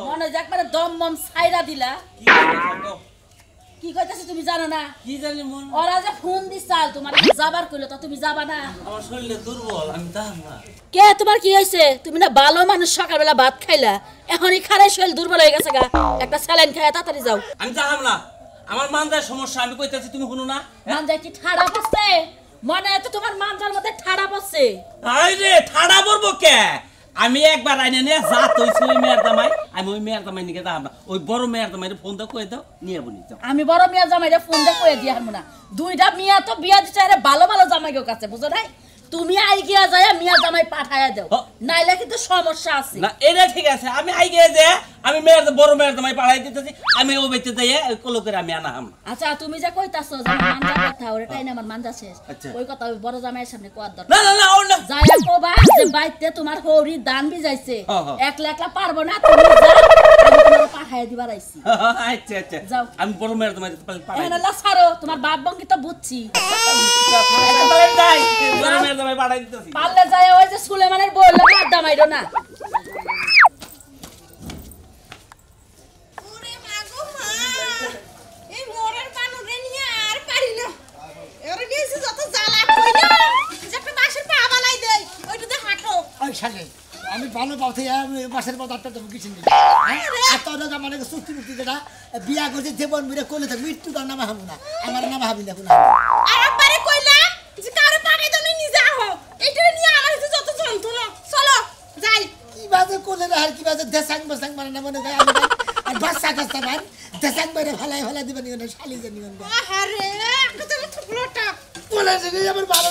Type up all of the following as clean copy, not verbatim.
মনে যে একবারে দম মম ছাইরা দিলা কি কইতাছ তুমি জানো না কি জানি মন ওরা যে ফোন দিছাল তোমার যাবার কইলো তো তুমি যাবা না আমার শরীরে দুর্বল আমি দাম না কে তোমার কি হইছে তুমি না ভালো মানুষ সকালবেলা ভাত খাইলা এখনই খারাই শরীর দুর্বল হয়ে গেছে গা একটা স্যালাইন খায়া তাড়াতাড়ি যাও আমি দাম না আমার মানজার সমস্যা আমি কইতাছি তুমি শুনো না মানজা কি ঠাড়া পড়ছে মনে হয় তো তোমার মানজার মধ্যে ঠাড়া পড়ছে আরে ঠাড়া পড়বো কে আমি একবার আইনে নিয়ে যা তৈছি ওই মেয়ের দামাই আমি ওই মেয়ের দামাই নিকে দাম না ওই বড় মেয়ের দামাই ফোন দাও কয়ে দাও নিয়ে বলি যাও আমি বড় মিয়া জামাইরে ফোন দে কয়ে দি হারমু না দুইটা মিয়া তো বিয়া দিছে আরে ভালো ভালো জামাইগো কাছে বুঝো নাই তুমি আই গিয়া যায় মিয়া জামাই পাঠায়া দাও নাইলে কিন্তু সমস্যা আছে না এটা ঠিক আছে আমি আই গিয়ে যে আমি মেয়ের বড় মেয়ের দামাই পাঠাই দিতেছি আমি ও বেঁচে যাই কলো করে আমি আনা হাম আচ্ছা তুমি যে কইতাছো যে মানজা কথা ওটাই না আমার মানজা শেষ ওই কথা ওই বড় জামাইয়ের সামনে কোয়ার দরকার না না না ওর না যায়া কোবা যে বাইতে তোমার হৌরি দান বিজাইছে একলা একলা পারবো না তুমি যাও আমি তোমার পাঠায়া দিবার আইছি আচ্ছা আচ্ছা যাও আমি বড় মেয়ের দামাই পাঠাই এনা লা ছাড়ো তোমার বাপ বঙ্গি তো বুঝছি তাহলে যাই বড় মেয়ের দামাই পাঠাই দিতেছি পারলে যায় ওই যে সুলেমানের বই লাগে আড্ডা মাইরো না ওরে মাগো মা এই মোরের পানুরে নিয়ে আর পারি না এর নিয়েছে যত জ্বালা কইনা যে একটা বাঁশের পা বানাই দেই ওইটাতে হাঁটো ওই শালে আমি ভালো পাওতে বাসের পথ আটটা তুমি কিছু নেই আর তোর মানে চুক্তি মুক্তি যেটা বিয়া করছে জীবন মিরে করলে থাক মৃত্যুটার নামে হাবো না আমার নামে হাবি না কোনো আর একবারে কইলাম যে কারে পানি তুমি নিজে আহো এইটা নিয়ে আমার কাছে যত যন্ত্রণা চলো যাই কি বাজে করলে না আর কি বাজে দেশাং বসাং মানে না মনে হয় আমি আর বাচ্চা কাচ্চা মান দেশাং মেরে ফেলাই দিবেন নিয়ে শালি যে নিয়ে আহারে একটা তো টুকরোটা বলে যে আমার ভালো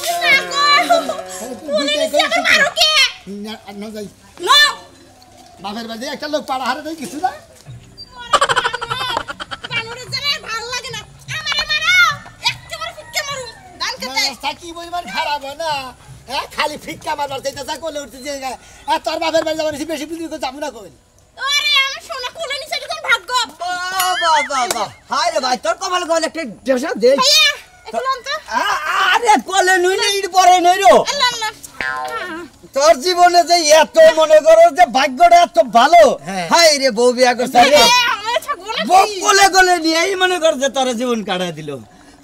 পুলিশ আমাকে মারো কে না যাই নো বাপের বাড়ি একটা লোক পাড়া হারে দেয় কিছু না পানুরে জানে ভালো লাগে না আমারে মারো একেবারে ফিক্কে মারু দান খেতে সাকি বইবার খারাপ হয় না হ্যাঁ খালি ফিক্কা মারবার চাইতে যা কোলে উঠতে যে আর তোর বাপের বাড়ি যাবার বেশি বুদ্ধি করে যাবো না কই আরে আমার সোনা কোলে নিছে কোন ভাগ্য বাবা হায় রে ভাই তোর কপালে কোলে একটা দেশা দে ভাইয়া একটু লন তো আরে কোলে নইলে ইট পরে নইরো আল্লাহ আল্লাহ তোর জীবনে যে এত মনে করো যে ভাগ্যটা এত ভালো হায় রে বউ বিয়া করছে রে আমার ছাগল বউ কোলে কোলে নিয়েই মনে কর যে তোর জীবন কাটাই দিল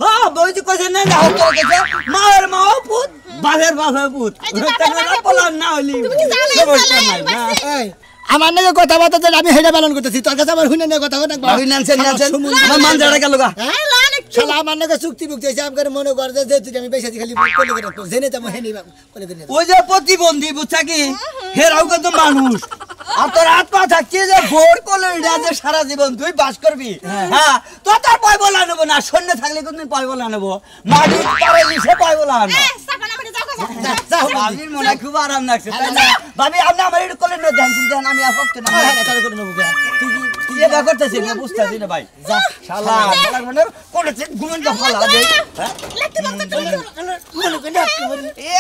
হ্যাঁ বউ যে কইছে না না হতো কইছে মায়ের মাও পুত বাপের বাপের পুত তাহলে বলার না হইলি সমস্যা নাই না এই আমার নাকি কথা বলতে আমি হেডে পালন করতেছি তোর কাছে আমার হুইনা নিয়ে কথা কথা বাবু নানছেন আমার মান জাড়া গেল গা শালা আমার নাকি চুক্তি মুক্তি হয়েছে আমি মনে কর যে তুই আমি বেশি খালি কোলে করে রাখবো জেনে যাবো হেনি কোলে করে ওই যে প্রতিবন্ধী বুঝছা কি হেরাও কিন্তু মানুষ আর তোর হাত পা থাকছে যে ভোর কোলে যে সারা জীবন তুই বাস করবি হ্যাঁ তো তোর পয় বলা নেবো না শূন্য থাকলে কোনদিন পয় বলা নেবো মাটি পারে লিখে পয় বলা আনো ভাবির মনে খুব আরাম লাগছে তাই না ভাবি আপনি আমার একটু কোলে নিয়ে ধ্যান দেন আমি আর ভক্ত না করে নেবো তুই এ ব্যাপার করতেছি না বুঝতেছি না ভাই যা শালা শালা মানে কোলে ঘুমেন যা ফালা দে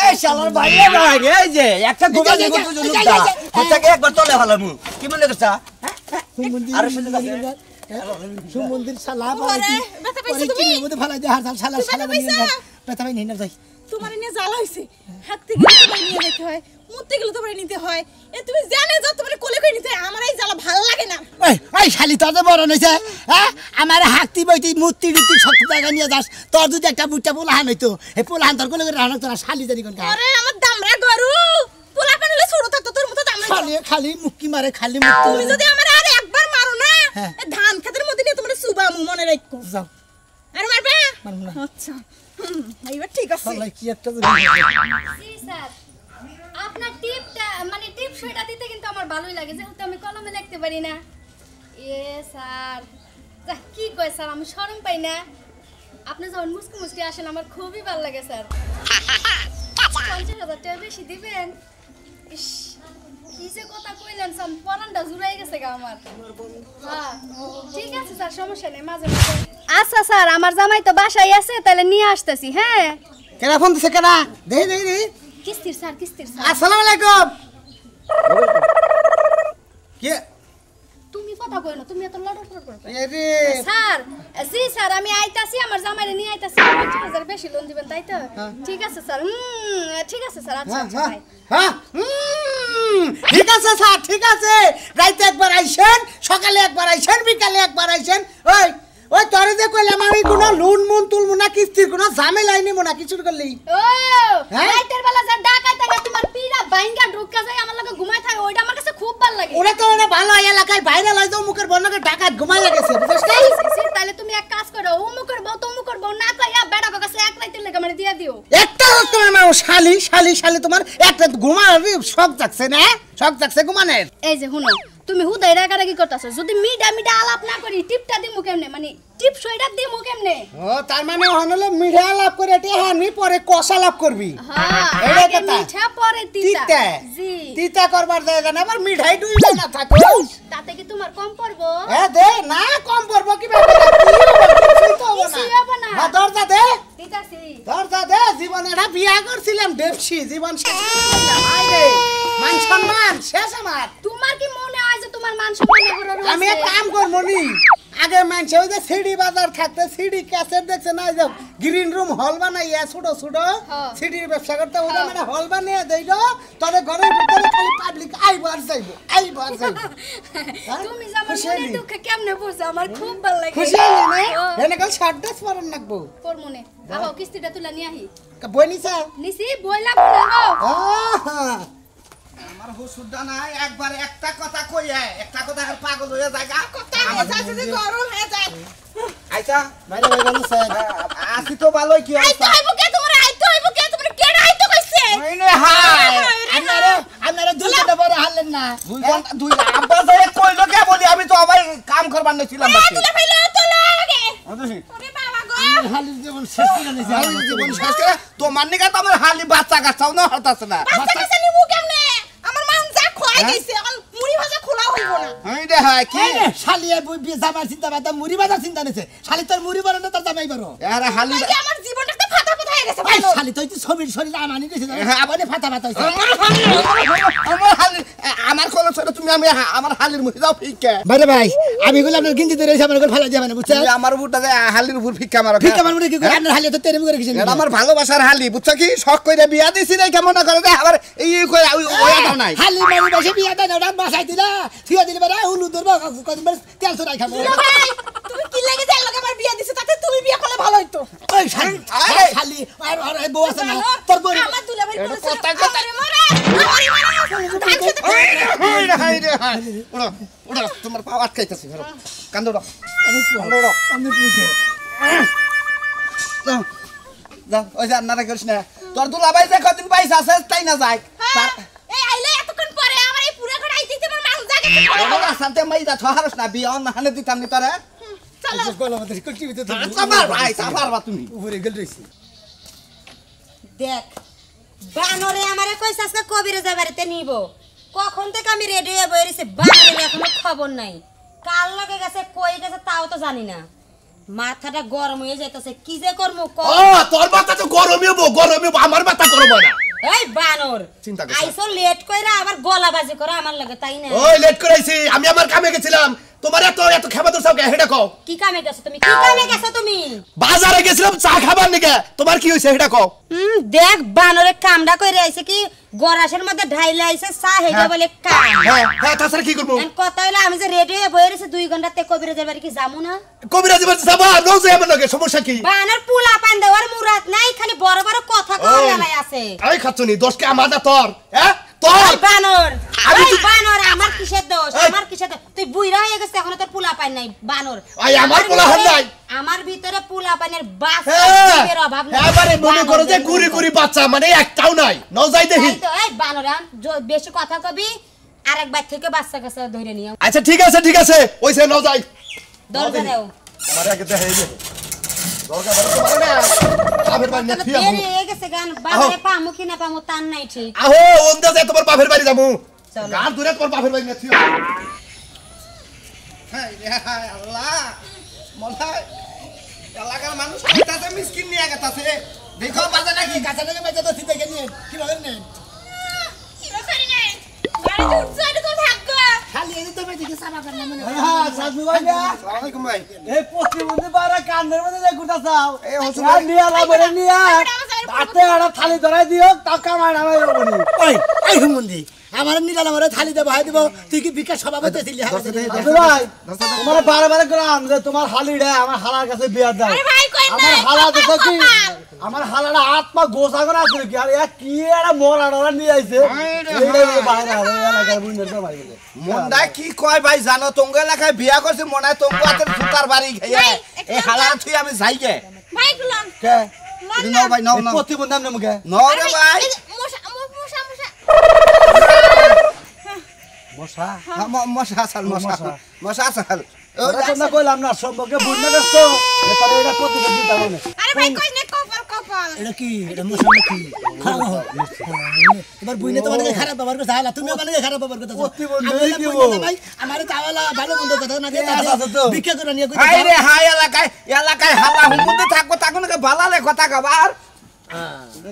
এই শালার ভাই ভাই এই যে একটা ঘুমেন দিব তুই লুকটা হচ্ছে একবার চলে ভালামু কি মনে করছ আর সুমন্দির শালা পরে কি মধ্যে ফালা দে হার শালা শালা ব্যথা পাই না যাই তোমার নিয়ে জ্বালা হইছে হাঁটতে গেলে তোমার নিয়ে যেতে হয় মুততে গেলে তোমার নিতে হয় এ তুমি জানে যে তোমার কোলে করে নিতে আমার এই জ্বালা ভালো লাগে না এই শালি তোর যে বড় হইছে হ্যাঁ আমার হাঁকতি বইতি মূর্তি রুতি সব জায়গা নিয়ে যাস তোর যদি একটা বুটটা পোলাহান হইতো এই পোলাহান তোর কোলে করে রাখতো তোরা শালি জানি কোন আরে আমার দামরা গরু পোলা পানিলে ছোট থাকতো তোর মতো দামরা শালি খালি মুক্কি মারে খালি মুক্তি তুমি যদি আমার আর একবার মারো না ধান খেতের মধ্যে নিয়ে তোমার সুবামু মনে রাখো যাও আরে মারবে মারবো না আচ্ছা এইবার ঠিক আছে শালা কি একটা জি স্যার আপনার টিপটা মানে টিপ সইটা দিতে কিন্তু আমার ভালোই লাগে যেহেতু আমি কলমে লিখতে পারি না এ স্যার কি কয় স্যার আমি শরম পাই না আপনি যখন মুসকি মুসকি আসেন আমার খুবই ভালো লাগে স্যার 50,000 টাকা বেশি দিবেন ইস কি যে কথা কইলেন স্যার পরানটা জুড়াই গেছে গা আমার হ্যাঁ ঠিক আছে স্যার সমস্যা নেই মাঝে মাঝে আচ্ছা স্যার আমার জামাই তো বাসায় আছে তাহলে নিয়ে আসতেছি হ্যাঁ কেনা ফোন দিছে কেনা দেই দেই দেই কিস্তির স্যার আসসালামু আলাইকুম কে তুমি কথা কই না তুমি এত লড়ফড় করো আরে স্যার জি স্যার আমি আইতাছি আমার জামাইরে নিয়ে আইতাছি 50,000 বেশি লোন দিবেন তাই তো ঠিক আছে স্যার ঠিক আছে স্যার আচ্ছা আচ্ছা ভাই হ্যাঁ ঠিক আছে স্যার, ঠিক আছে। রাইতে একবার আইছেন, সকালে একবার আইছেন, বিকালে একবার আইছেন। ওই তোরে যে কইলাম আমি কোনো লুন মুন তুলমু না, কিস্তির কোনো ঝামেলাই নিমু না, কিছু করলি। ও হ্যাঁ? রাতের বেলা যা ডাকাই থাকে তোমার পিরা বাইঙ্গা ঢুকা যায় আমার লাগে ঘুমায় থাকে, ওইটা আমার কাছে খুব ভালো লাগে। ওরা তো ওরা ভালো এলাকায় বাইরে লয় যাও, মুখের বন্ধকে ডাকাত ঘুমাই গেছে, বুঝছিস? তাহলে তুমি এক কাজ করো, অমুকের বউ তমুকের বউ না কইয়া বেড়া কাছে এক রাতের লেগে মানে দিয়া দিও। একটা তোমার শালি তোমার একটা ঘুমানোর শখ জাগছে না, শখ জাগছে ঘুমানোর। এই যে শুনো, তুমি হুদাই রাগারাগি করতেছো, যদি মিডা আলাপ না করি টিপটা দিমু কেমনে, মানে টিপ সইটা দিমু কেমনে? ও তার মানে হনলে মিঠা লাভ করে এটা হানি পরে কষা লাভ করবি। হ্যাঁ, এটা আগে কথা। মিঠা পরে তিতা। তিতা জি। তিতা করবার জায়গা না, আবার মিঠাই ডুইবে না থাকো। তাতে কি তোমার কম পড়বো? এ দে না, কম পড়বো কি ব্যাপার, কিছুই তো হবে কিছুই না। হবে না। হ্যাঁ, দরজা দে, তিতাছি। দরজা দে। জীবনে একটা বিয়া করছিলাম দেবসি, জীবন শেষ করে দিলাম। হায় রে, মান সম্মান শেষ আমার। তোমার কি মনে হয় যে তোমার মান সম্মান এগুলো রয়েছে? আমি এক কাম করবো নি, আগে মানুষ ওই যে সিডি বাজার থাকতে সিডি ক্যাসেট দেখছে না, যে গ্রিন রুম হল বানাইয়া ছোট ছোট সিডির ব্যবসা করতে, ওটা মানে হল বানিয়ে দেই গো, তবে ঘরের ভিতরে খালি পাবলিক আইবার যাইবো। তুমি যেমন মনে দুঃখে কেমনে বুঝো, আমার খুব ভালো লাগে। খুশি হলি না? এনে কাল শার্ট ড্রেস পরন লাগবো। তোর মনে আহো কিস্তিটা তুলে নিয়ে আহি। বই নিছা? নিছি বইলা বলে গো। আমার হুসুরটা নাই, একবার একটা কথা কইয়া একটা কথা আর পাগল হয়ে যায়। কথা মেজাজ যদি গরম হয়ে যায়। আইতা বাইরে বাইরে ভালো স্যার। আসি তো ভালোই, কি আইতো হইব কে তোমার, আইতো হইব কে তোমার, কেডা আইতো কইছে? আপনারা দুই ঘন্টা পরে হারলেন না। 2 ঘন্টা 2 আব্বা যায় কইলো কে বলি, আমি তো আবার কাম করবার নছিলাম এ বাকি। তুলে ফেলো তোলা আগে। বুঝছি ওরে বাবা গো। হালির জীবন শেষ করে নিয়েছে। হালি জীবন শেষ করে তো মান্নি কা তো আমার হালি বাচ্চা কাচ্চাও না হতাছে না। বাচ্চা কাছে নিমু কেমনে? আমার মান যা খোয়াই গেছে, এখন মুড়ি ভাজা খোলা হইব না। এই দে হয় কি শালিয়ে জামার চিন্তা বাদা মুড়ি বাজার চিন্তা নেছে। শালি তোর মুড়ি বানানো তোর জামাই বারো। আরে হালি এই যে আমার জীবনটা তো ফাটা ফাটা হয়ে গেছে। এই শালি তুই তো ছবির শরীর আমানি দিছিস। আবার ফাটা ফাটা হইছে। আমার হালি আমার কোন ছোট তুমি আমি আমার হালির মুখে যাও ফিকা। বাইরে ভাই, আমি গুলো আপনার গিঞ্জি ধরে এসে আমার ঘর ফেলা যাবে না, বুঝছেন? তুমি আমার বুটা যে হালির উপর ফিকা মারো। ঠিক আমার মনে কি করে আপনার হালিয়ে তো তেরে মুখে রেখেছেন। এটা আমার ভালোবাসার হালি, বুঝছো কি? শখ কইরা বিয়া দিছি রে, কেমন করে দে আবার এই কই ওয়া দাও নাই। হালি মারি বসে বিয়া দেন ওটা বাসাই দিলা, থিয়া দিলে বারে উলু ধরবা কদিন বারে তেল চড়াই খাবো। ভাই তুমি কি লাগে যে লগে আমার বিয়া দিছো, তাতে তুমি বিয়া করলে ভালো হইতো। ওই শালি শালি আর বউ আছে না তোর বউ। আমার দুলাভাই এটা বলেছিল কথা কথা। আমারে মারা, আমারে মারা। ধান খেতে হাই রে হাই রে হাই। ওড়া ওড়া তোমার পা আটকাইতাছে ধরো। কান্দড়া কান্দড়া। আমি পুকে যাও যাও, ওই যে আন্নারা করিস না। তোর দুলাভাই যে কদিন পয়সা আছে তাই না যায়। এই আইলে এতক্ষণ পরে আমার এই পুরা ঘর আইতেছে, আমার মান জাগে। আমার আসাতে মাইরা থহারস না, বিয়া না হানে দিতাম নি তোরে। চলো গলা মধ্যে টিভিতে তো আমার ভাই সাফারবা তুমি। উপরে গেল রইছি। দেখ বানরে আমারে কইছে আজকে কবিরাজের বাড়িতে নিব, কখন থেকে আমি রেডি হয়ে বই রইছি, বানরের এখনো খবর নাই। কাল লগে গেছে কই গেছে তাও তো জানি না, মাথাটা গরম হয়ে যাইতেছে, কি যে করবো তোর মাথা তো গরমই আমার মাথা গরম হয় না। এই বানর চিন্তা করছ। আইসো লেট কইরা আবার গলা বাজি করে আমার লাগে, তাই না? ওই লেট করাইছি, আমি আমার কামে গেছিলাম। তোমার এত খেবা দরছাও কে হেডা কও। কি কামে গেছো তুমি, কি কামে গেছো তুমি? বাজারে গেছিলাম চা খাবার নিকে, তোমার কি হইছে হেডা কও। দেখ বানরে কামডা কইরে আইছে কি গরাসের মধ্যে ঢাইলে আইছে চা, হেডা বলে কাম। হ্যাঁ তাছাড়া কি করবো? এখন কথা হইলো আমি যে রেডি হয়ে বই রইছি 2 ঘন্টাতে কবিরাজের বাড়ি কি যামু না? কবিরাজি বাড়ি যাবা, নও যাই আমার লগে, সমস্যা কি? বানর পুলা পান দেওয়ার মুরাদ নাই, খালি বড় বড় কথা কইয়া লাই আছে। আই খাচ্ছনি, দোষ কি আমার না তোর? হ্যাঁ তোর। ওই বানর, আমি ওই বানর আমার কিসের দোষ? আমার কিসের দোষ? তুই বুইড়া হয়ে গেছিস, এখনো তোর পুলা পান নাই বানর। আই আমার পোলা হন নাই। আমার ভিতরে পুলা পানের বাস হ্যাঁ জীবের অভাব নাই। এবারে মনে করো যে গুড়ি গুড়ি বাচ্চা, মানে একটাও নাই, নও যাই দেখি। তাই তো এই বানর বেশি কথা কবি, আরেকবার থেকে বাচ্চা কাছে ধরে নিও। আচ্ছা ঠিক আছে ওইসে নও যাই। দরজা দাও। আমার আগে দেখে এই যে দরকার পড়ে না, বাপের বাড়ি না থিয়া দেরি হয়ে গেছে গান, বাবারে পামু কি না পামু তার নাই ঠিক। আহো ওন্দা যায় তোমার বাপের বাড়ি যাবো। চলো। গান দূরে তোমার বাপের বাড়ি না থিয়া। হাই রে হাই আল্লাহ। মনে হয় এলাকার মানুষ কইতাছে মিসকিন নিয়ে গেতাছে। দেখো বাজে নাকি কাঁচা থেকে বেঁচে তো সিধে গেলি কি ভাবে নেন কি করি না, গাড়িতে উঠছো এটা তো ভাগ্য। খালি এই তো বেঁচে সাবা করলাম মনে হয়। হ্যাঁ সাজু ভাই না। আসসালামু আলাইকুম ভাই। এই প্রতিবন্ধী পারা কান্দের মধ্যে যে গুটা চাও এই হসু ভাই নিয়া লাবরে নিয়া বাতে আড়া থালি ধরাই দিও তা কামাই নামাই রবনি ওই এই হুমুন্দি আমার নিলাম আমার থালি দেবো হাই দিব তুই কি বিকাশ সভাপতি ছিলি ভাই তোমার বারে গ্রাম যে তোমার হালিটা আমার হালার কাছে বিয়ার দাও আরে ভাই কই আমার হালা দেখো কি আমার হালাটা হাত পা গোসা করে আছে কি আর এ কি একটা মরা নিয়ে আইছে এইটা বাইরে আর এলাকার বুইনের তো মারি গেছে মন্ডা কি কয় ভাই জানো তোঙ্গ এলাকায় বিয়া করছে মনে হয় তোঙ্গ হাতের সুতার বাড়ি খাইয়া এই হালার তুই আমি যাই গে ভাই গুলাম কে নাও ভাই নাও নাও প্রতিবন্ধী নাম কে নাও রে ভাই মশা মশা মশা আসাল মশা আসাল ওরা তো না কইলাম না সম্পর্কে বুঝনা তো তাহলে এটা প্রতিবন্ধী দাও না আরে ভাই কই নে কপাল এটা কি এটা মশা নাকি খারাপ এবার বুইনে তোমাদের খারাপ ব্যবহার করতে হালা তুমি ওখানে খারাপ ব্যবহার করতে প্রতিবন্ধী কি বল ভাই আমারে তাওয়ালা ভালো মন্দ কথা না দিয়ে ভিক্ষা করে নিয়ে হাই রে হাই এলাকায় হালা হুমুন্দে থাকবো তখন বালালে কথা কবার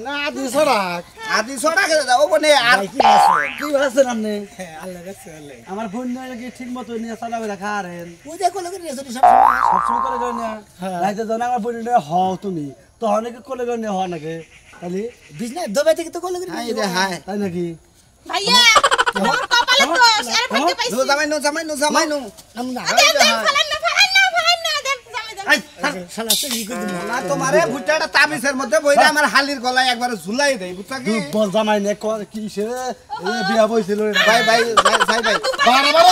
না আদি সড়ক ও বনে আর কি আছে আপনি আল্লাহ রাখছে আমার বোন নাকি ঠিক মতো নিয়ে চালাবে রাখা আরেন ওই দেখো লোকের রেসে সব সবসময় করে গনে রাইতে জানা আমার বোন হও তুমি তো অনেকে কোলে গনে হও নাকি তাহলে বিজনেস দবে থেকে তো কোলে হাই রে হাই তাই নাকি ভাইয়া আমার কপালে দোষ আরে ভাই পাইছি জামাই নো আমরা ফেলেন না দেন জামাই দেন শালা তো ই করে দিল না তোমারে ভুট্টাটা তাবিজের মধ্যে বইরা আমার হালির গলায় একবারে ঝুলাই দেই বুঝছা কি বল জামাই নে কি সে বিয়া বইছিল ভাই বারে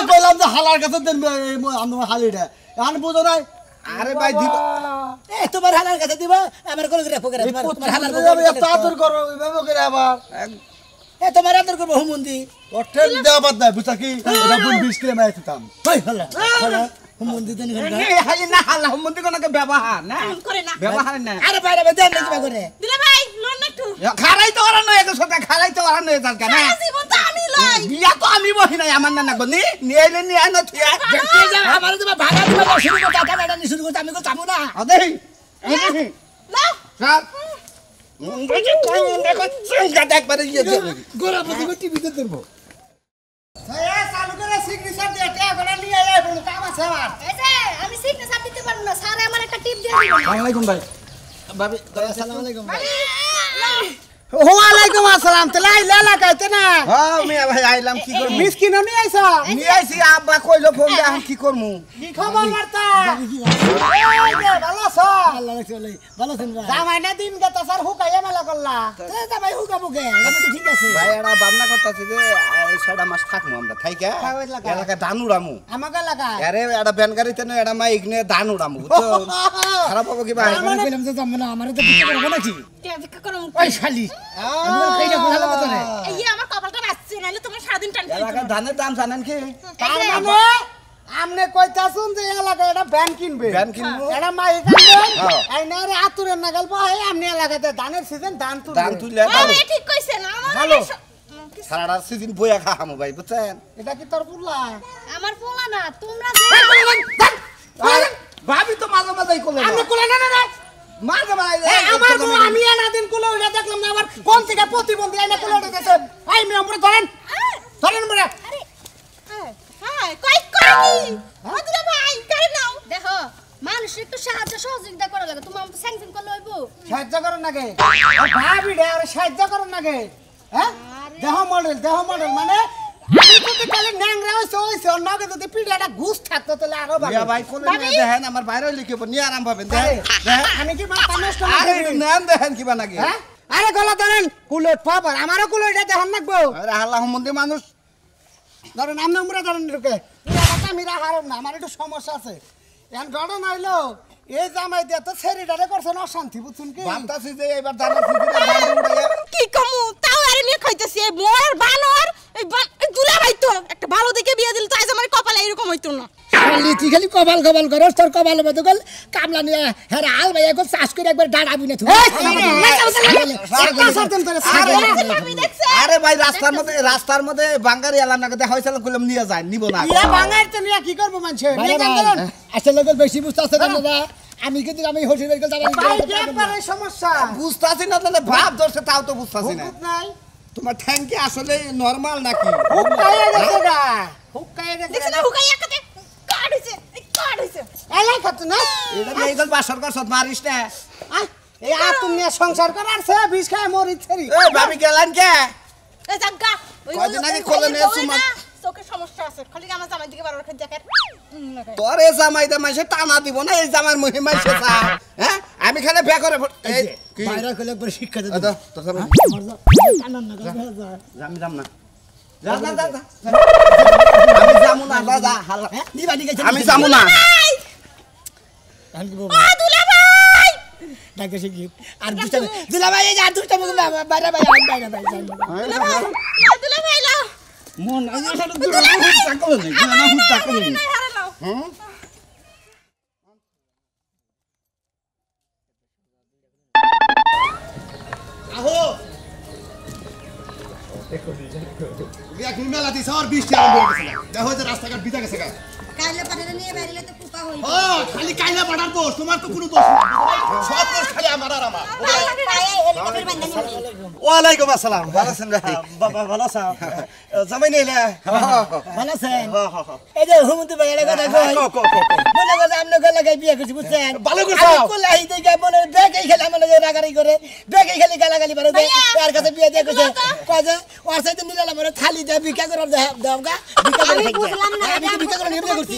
কইলাম যে হালার কাছে দেন আমার হালিটা এখন বুঝো নাই আরে ভাই দিব এ তোমার হালার কাছে দিবা আমার কোলে করে ফোকে তোমার হালার তাড়াতাড়ি করো এভাবে করে আবার এ তোমার আদর করব হুমুন্দি হোটেল দেওয়া বাদ নাই বুঝছা কি এটা বোন 20 কিলো মাইতে তাম হই হলা হুমুন্দি দেন এই হালি না হালা হুমন্দি কোন ব্যবহার না করে না ব্যবহার না আরে বাইরে দেন না কিবা করে দিলে ভাই লোন একটু খারাই তো ওরা নয় একসাথে খারাই তো ওরা নয় জানকা না জীবন তো আমি লই বিয়া তো আমি বহি নাই আমার না গনি নিয়ে নিয়ে না থিয়া দেখতে যা আমার তো ভাগা দিবা শুরু করতে টাকা টাকা শুরু করতে আমি কো যাবো না আদেই লাও স্যার মুন্ডে কোন দেখো চিন্তা দেখবারে ইয়ে গোরা প্রতি টিভিতে দেবো চালু করে সিগনেচার দিয়ে কে করে নিয়ে আয় বল কাম আছে আমার এই যে আমি সিগনেচার দিতে পারবো না স্যার আমার একটা টিপ দিয়ে দিবেন আসসালামু আলাইকুম ভাই ভাবি আসসালামু আলাইকুম ওয়ালাইকুম আসসালাম তেলা এলাকাতে না হ্যাঁ মিয়া ভাই আইলাম কি করব মিসকিন নিয়ে আইছা নিয়ে আইছি আব্বা কইলো ফোন দে আমি কি করমু কি খবর বার্তা ভালো আছো আল্লাহ রাখছে ভালো আছেন ভাই জামাই না দিন গেতা স্যার হুকাইয়া মেলা করলা তা ভাই হুকা বুকে আমি তো ঠিক আছে ভাই এরা ভাবনা করতেছে যে এই 6টা মাস থাকমু আমরা থাইকা এলাকা ধান উড়ামু আমাকে লাগা আরে এটা ব্যান গাড়িতে না এটা মাইক নিয়ে ধান উড়ামু বুঝছো খারাপ হবে কি ভাই আমি কইলাম যে যাবো না আমারে তো বিক্রি করব নাকি ভিক্ষা করো ওই শালি আমি তো কইটা বলা কথা না এই আমার কপালটা বাঁচছে নাহলে তোমার সারাদিন টান এলাকা ধানের দাম জানেন কি তার মানে আমনে কইতাছুন যে এলাকা এটা ব্যান কিনবে ব্যান কিনবো এটা মাইক আনবেন হ্যাঁ। আইনারে আতুরের নাগাল পায় আমনে এলাকাতে ধানের সিজন ধান তুলবে ধান তুললে আরে ঠিক কইছেন আমার ভালো। সারাটা সিজন বইয়া খামু ভাই বুঝছেন এটা কি তোর পুল্লা আমার পোলা না তোমরা যে আরে, ভাবি তো মাঝে মাঝেই করলে আমি কোলা না না মাঝে মাঝে আমার বউ আমি এনা দিন কোলা ওইটা দেখলাম না আবার কোন থেকে প্রতিবন্ধী আইনা কোলা উঠে গেছে আই মিয়া উপরে ধরেন মরে আরে হ্যাঁ কই কি ও দিলে ভাই করে নাও দেখো মানুষ একটু সাহায্য সহযোগিতা করা লাগে তুমি আমাকে স্যাংশন করলে হইব সাহায্য করেন নাকি ভাবি রে আর সাহায্য করেন নাকি হ্যাঁ দেহ মডেল মানে আমি যদি কালে ন্যাংরা হইছে নগে যদি পিড়াটা ঘুষ থাকতো তাহলে আরো বিয়া ভালো ভাই কোলে নিয়ে দেখেন আমার বাইরে লিখিব নিয়ে আরাম পাবেন দেখেন আমি কি মাথা নষ্ট আরে নেন দেখেন কিবা নাকি হ্যাঁ আরে গলা ধরেন কুলেট পাবার আমারও কুলেটটা দেখেন নাকবো আরে আল্লাহ সম্বন্ধে মানুষ ধরেন আমি আমরা ধরেন ঢুকে আমি হারম না আমার একটু সমস্যা আছে এখন ঘটনা হইলো এই জামাই দিয়ে তো ছেড়িটারে করছেন অশান্তি বুঝছেন কি ভাবতাছি যে এবার ধানের সিজনে ধান উড়াইয়া কি কমু তাও আরে নিয়ে খাইতেছি এই মোর বানর এই দুলা ভাই তো একটা ভালো দেখে বিয়ে দিল তো আজ আমার কপালে এরকম হইতো না শালি তুই খালি কপাল করস তোর কপালের মধ্যে গল কামলা নিয়ে হ্যাঁ আল ভাই একবার চাষ করে একবার ডাড়াবি না তুই আরে ভাই রাস্তার মধ্যে বাঙ্গারি এলাম না দেখা হয়েছিল কইলাম নিয়ে যায় নিব না ইয়া বাঙাইর তো নিয়ে কি করবো মানুষে আসলে লোক বেশি বুঝতে আসছে না দাদা আমি কিন্তু আমি হোটেল বের একবারে সমস্যা বুঝতাছি না তাহলে ভাব ধরছে তাও তো বুঝতাছি না হুকুম নাই তোমার ঠ্যাঙ্কি আসলে নরমাল নাকি হুকাইয়া গেছে গা হুকাইয়া গেছে দেখছ না হুকাই একতে কাট হইছে এলাই কত না এটা নিয়ে গেল বাসর কর সদ মারিস না এই আতুম নিয়ে সংসার করার সে বিষ খায় মরিচ ছেড়ি এ ভাবি গেলেন কে এই জাগা কয়দিন আগে কোলে নিয়ে সুমা চোখের সমস্যা আছে খালি আমার জামাই দিকে বারবার খালি দেখেন তোর এই জামাই দা মাইসে টানা দিব না এই জামার মহিমা শেষা হ্যাঁ আমি খালি বে করে এই কি বাইরে কইলে একবার শিক্ষা দে আদা তোর জামাই টানান না যা আমি যাম না যা যা যা যা। আমি যামু না যা যা হালা নি বাড়ি গেছে আমি যামু না কান কি বাবা দুলাভাই ডাকে শিখি আর দুলা ভাই এই আর দুটা মুখ না বাইরে বাইরে দুলাভাই লাও মন আই সাথে দূর হুট তাকল না না হুট তাকল না হারা লাও হুম আহো বিয়া কি মেলা দিছ আর 20 টাকা দিয়ে গেছে দেখো যে রাস্তাঘাট বিতা গেছে গা কাইলে পাঠালে নিয়ে বাইরে তো কুপা হই হ্যাঁ খালি কাইলা পাঠার দোষ তোমার তো কোনো দোষ না সব দোষ খালি আমার আর আমার হেলিকপ্টার বান্ধা নিয়ে ওয়ালাইকুম আসসালাম ভালো আছেন ভাই বাবা ভালো আছো জামাই নিলে ভালো আছেন এই যে হুমুন্দি ভাই এর কথা কই মনে করে আমনে গলা গাই বিয়ে করছি বুঝছেন ভালো করছো। আমি কোলাই দেই মনে বেকাই খেলে আমনে রাগারি করে বেকাই খেলে গালাগালি বারো দেয় আর কাছে বিয়ে দিয়ে কইছে কয় যে ওর সাথে নিলাম মনে থালি দে ভিক্ষা করে দাওগা ভিক্ষা করে আমি বুঝলাম না আমি তো ভিক্ষা করে নিয়ে বিয়ে করছি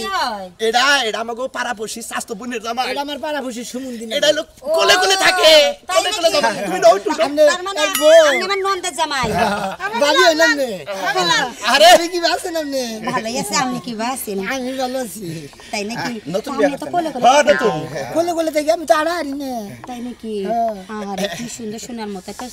এটা আমাকে পাড়াপড়শি স্বাস্থ্য বোনের জামাই এটা আমার পাড়া খুশি সুমুন্দি এটা লোক কোলে কোলে থাকে কোলে কোলে জামাই তুমি নাও একটু তার মানে আপনি আমার নন্দের জামাই বাড়ি হইলাম নে আরে আমি কি আছেন আপনি ভালোই আছে আপনি কি আছেন আমি ভালো আছি তাই নাকি নতুন আপনি তো কোলে কোলে হ্যাঁ নতুন কোলে কোলে থেকে আমি তো আড়াআড়ি না তাই নাকি আরে কি সুন্দর সোনার মতো একটা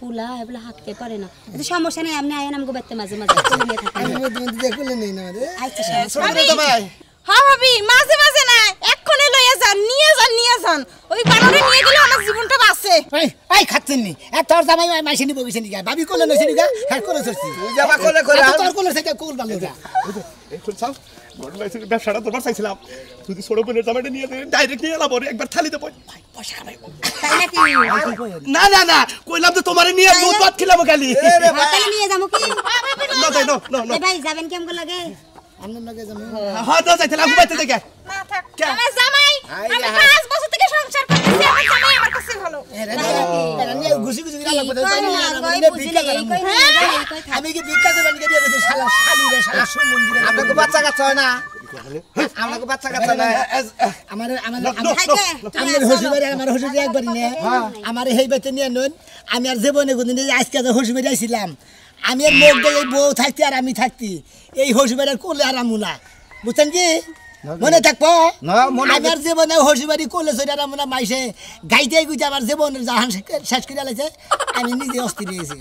পুলা এবলা হাঁটতে পারে না এটা সমস্যা নেই আপনি আয়েন আমাকে বেতে মাঝে মাঝে কোলে নিয়ে থাকেন আমি মধ্যে দেখলে নেই না রে আচ্ছা সমস্যা ছোট জামাই হ্যাঁ ভাবি মাঝে মাঝে না এক্ষুনি লইয়া যান নিয়ে যান ওই বানরে নিয়ে গেলে আমার জীবনটা বাঁচে এই খাচ্ছেন নি এ তোর জামাই মাইছে নি বগিছে নি ভাবি কোলে নইছে নি হ্যাঁ কোলে চড়ছি তুই যাবা কোলে কোলে তোর কোলে থেকে কোল ভালো যা একটু চাও ঘটনা হয়েছে ব্যবসাটা তোমার চাইছিলাম যদি ছোট বোনের জামাইটা নিয়ে ডাইরেক্ট নিয়ে এলাম ওরে একবার থালিতে পড়ে পয়সা নাই তাই নাকি না না না কইলাম তো তোমারে নিয়ে দুধ ভাত খেলাম খালি তাহলে নিয়ে যাবো কি না যাই না না এ ভাই যাবেন কেমন লাগে আমনে লগে যাম হ্যাঁ না যাইছিলাম বাইতে থেকে না থাক আমার জামাই আমি 5 বছর থেকে সংসার করতেছি আমার জামাই আমার কাছে ভালো এরা নিয়ে ঘুষি ঘুষি গিরা লাগবে তাই নিয়ে কই আমি বুঝলে ভিক্ষা এই করাম কই নিয়ে যাবে এই কই থাক আমি কি ভিক্ষা দেবেন কে দিয়ে গেছে শালা শালি রে শালা সুমন্দি রে আপনাকে বাচ্চা কাচ্চা হয় না আপনাকে বাচ্চা কাচ্চা না আমার খাইতে আমার হসুবাড়ি আমার হসুবাড়ি একবারই নে আমার এই বাইতে নিয়ে নন আমি আর জীবনে কোনদিন আজকে যে হসুবাড়ি আইছিলাম আমি আর লোক দিয়ে এই বউ থাকতি আর আমি থাকতি এই হসুবাড়ির কোলে আর আমুনা বুঝছেন কি মনে থাকবো আমার জীবনে হসুবাড়ি কোলে সরে আর আমুনা মাইসে গাইতে গুইতে আমার জীবনের জাহান শেষ করে আলাইছে আমি নিজে অস্থির হয়েছি